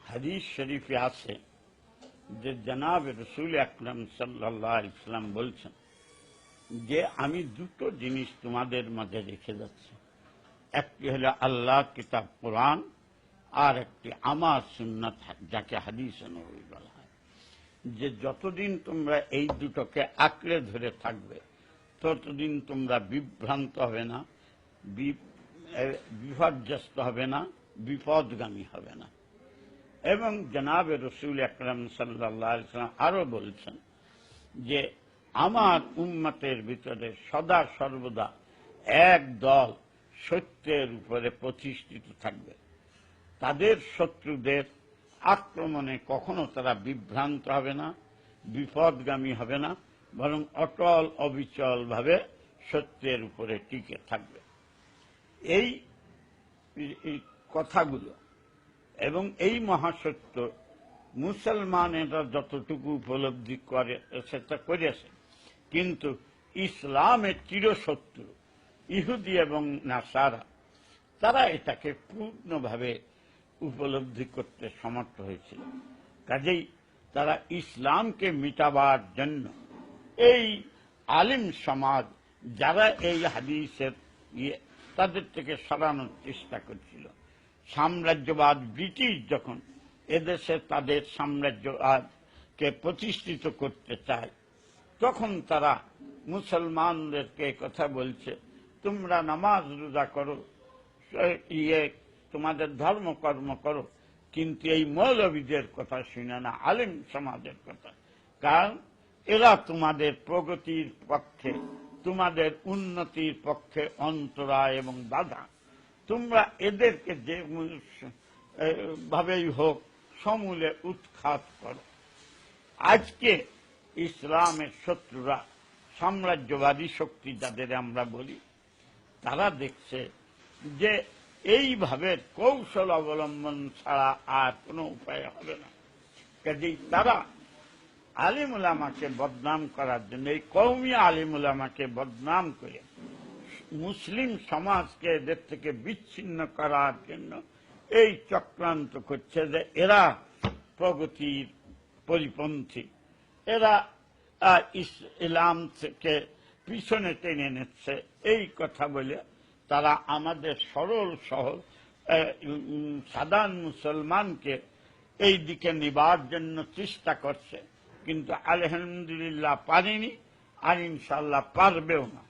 হাদিস শরীফে আছে যে জনাব রসুল আকরাম সাল্লাল্লাহু আলাইহি ওয়াসাল্লাম বলছেন যে আমি দুটো জিনিস তোমাদের মাঝে রেখে যাচ্ছি, একটি হলো আল্লাহ কিতাব কোরআন, আর একটি আমার সুন্নাত যাকে হাদিস নববী বলা হয়। যে যতদিন তোমরা এই দুটোকে আঁকড়ে ধরে থাকবে ততদিন তোমরা বিভ্রান্ত হবে না, বিপর্যস্ত হবে না, বিপদগামী হবে না। এবং জনাবে রসুল আকরাম সাল্লাল্লাহু আলাইহি ওয়াসাল্লাম আরো বলছেন যে আমার উম্মতের ভিতরে সদা সর্বদা এক দল সত্যের উপরে প্রতিষ্ঠিত থাকবে, তাদের শত্রুদের আক্রমণে কখনো তারা বিভ্রান্ত হবে না, বিপদগামী হবে না, বরং অটল অবিচল ভাবে সত্যের উপরে টিকে থাকবে। এই কথাগুলো এবং এই মহাসত্য মুসলমানেরা যতটুকু উপলব্ধি করে সেটা করেছে, কিন্তু ইসলামের চিরশত্রু ইহুদি এবং নাসারা তারা এটাকে পূর্ণভাবে উপলব্ধি করতে সমর্থ হয়েছিল। কাজেই তারা ইসলামকে মিটাবার জন্য এই আলিম সমাজ যারা এই হাদিসের তাদের থেকে সরানোর চেষ্টা করছিল। সাম্রাজ্যবাদ ব্রিটিশ যখন এদেশে তাদের সাম্রাজ্যবাদকে প্রতিষ্ঠিত করতে চায়, তখন তারা মুসলমানদেরকে কথা বলছে, তোমরা নামাজ রোজা করো, তোমাদের ধর্মকর্ম করো, কিন্তু এই মৌলবীদের কথা শুনে না, আলিম সমাজের কথা। কারণ এরা তোমাদের প্রগতির পক্ষে, তোমাদের উন্নতির পক্ষে অন্তরায় এবং বাধা। তোমরা এদেরকে যে ভাবেই হোক সমূলে উৎখাত করো। আজকে ইসলামের শত্রুরা, সাম্রাজ্যবাদী শক্তি যাদের আমরা বলি, তারা দেখছে যে এইভাবে কৌশল অবলম্বন ছাড়া আর কোনো উপায় হবে না। কাজেই তারা আলিম উলামাকে বদনাম করার জন্য, এই কওমি আলিম উলামাকে বদনাম করে মুসলিম সমাজকে এদের থেকে বিচ্ছিন্ন করার জন্য এই চক্রান্ত করছে যে এরা প্রগতির পরিপন্থী, এরা ইসলাম থেকে পিছনে টেনে নিচ্ছে। এই কথা বলে তারা আমাদের সরল সহজ সাধারণ মুসলমানকে এই দিকে নিবার জন্য চেষ্টা করছে, কিন্তু আলহামদুলিল্লাহ পারেনি, আর ইনশাআল্লাহ পারবেও না।